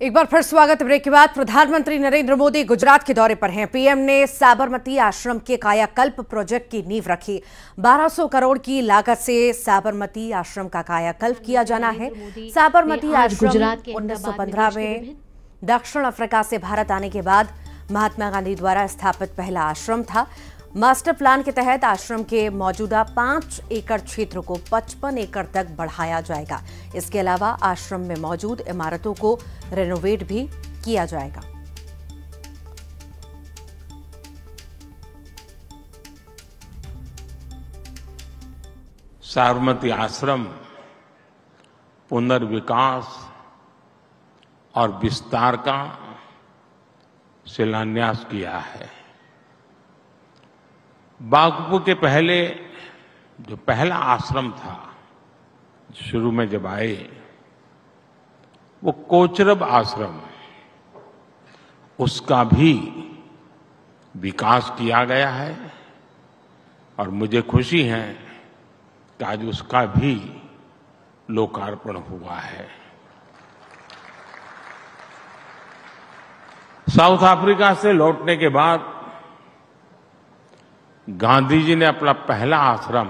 एक बार फिर स्वागत। ब्रेक के बाद प्रधानमंत्री नरेंद्र मोदी गुजरात के दौरे पर हैं। पीएम ने साबरमती आश्रम के कायाकल्प प्रोजेक्ट की नींव रखी। 1200 करोड़ की लागत से साबरमती आश्रम का कायाकल्प किया जाना है। साबरमती आश्रम 1915 में दक्षिण अफ्रीका से भारत आने के बाद महात्मा गांधी द्वारा स्थापित पहला आश्रम था। मास्टर प्लान के तहत आश्रम के मौजूदा 5 एकड़ क्षेत्र को 55 एकड़ तक बढ़ाया जाएगा। इसके अलावा आश्रम में मौजूद इमारतों को रेनोवेट भी किया जाएगा। साबरमती आश्रम पुनर्विकास और विस्तार का शिलान्यास किया है। बागपू के पहले जो पहला आश्रम था, शुरू में जब आए, वो कोचरब आश्रम, उसका भी विकास किया गया है और मुझे खुशी है कि आज उसका भी लोकार्पण हुआ है। साउथ अफ्रीका से लौटने के बाद गांधी जी ने अपना पहला आश्रम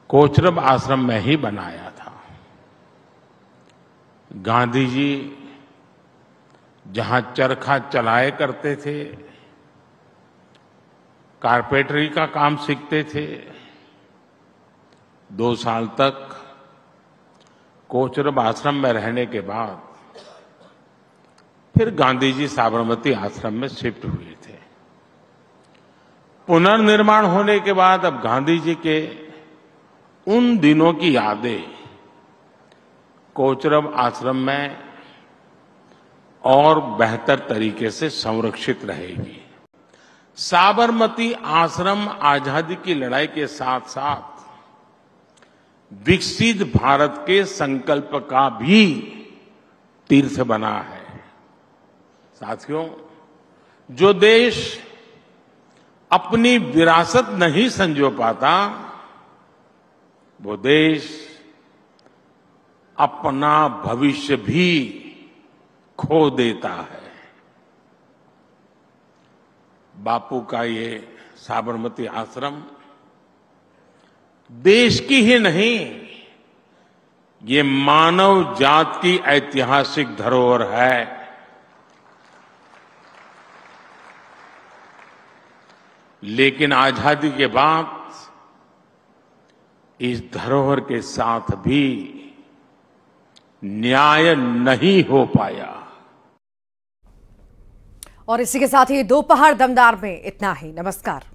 कोचरब आश्रम में ही बनाया था। गांधी जी जहां चरखा चलाए करते थे, कारपेंटरी का काम सीखते थे, 2 साल तक कोचरब आश्रम में रहने के बाद फिर गांधी जी साबरमती आश्रम में शिफ्ट हुए थे। पुनर्निर्माण होने के बाद अब गांधी जी के उन दिनों की यादें कोचरब आश्रम में और बेहतर तरीके से संरक्षित रहेगी। साबरमती आश्रम आजादी की लड़ाई के साथ साथ विकसित भारत के संकल्प का भी तीर्थ बना है। साथियों, जो देश अपनी विरासत नहीं संजो पाता, वो देश अपना भविष्य भी खो देता है। बापू का ये साबरमती आश्रम देश की ही नहीं, ये मानव जात की ऐतिहासिक धरोहर है। लेकिन आजादी के बाद इस धरोहर के साथ भी न्याय नहीं हो पाया। और इसी के साथ ही दोपहर दमदार में इतना ही। नमस्कार।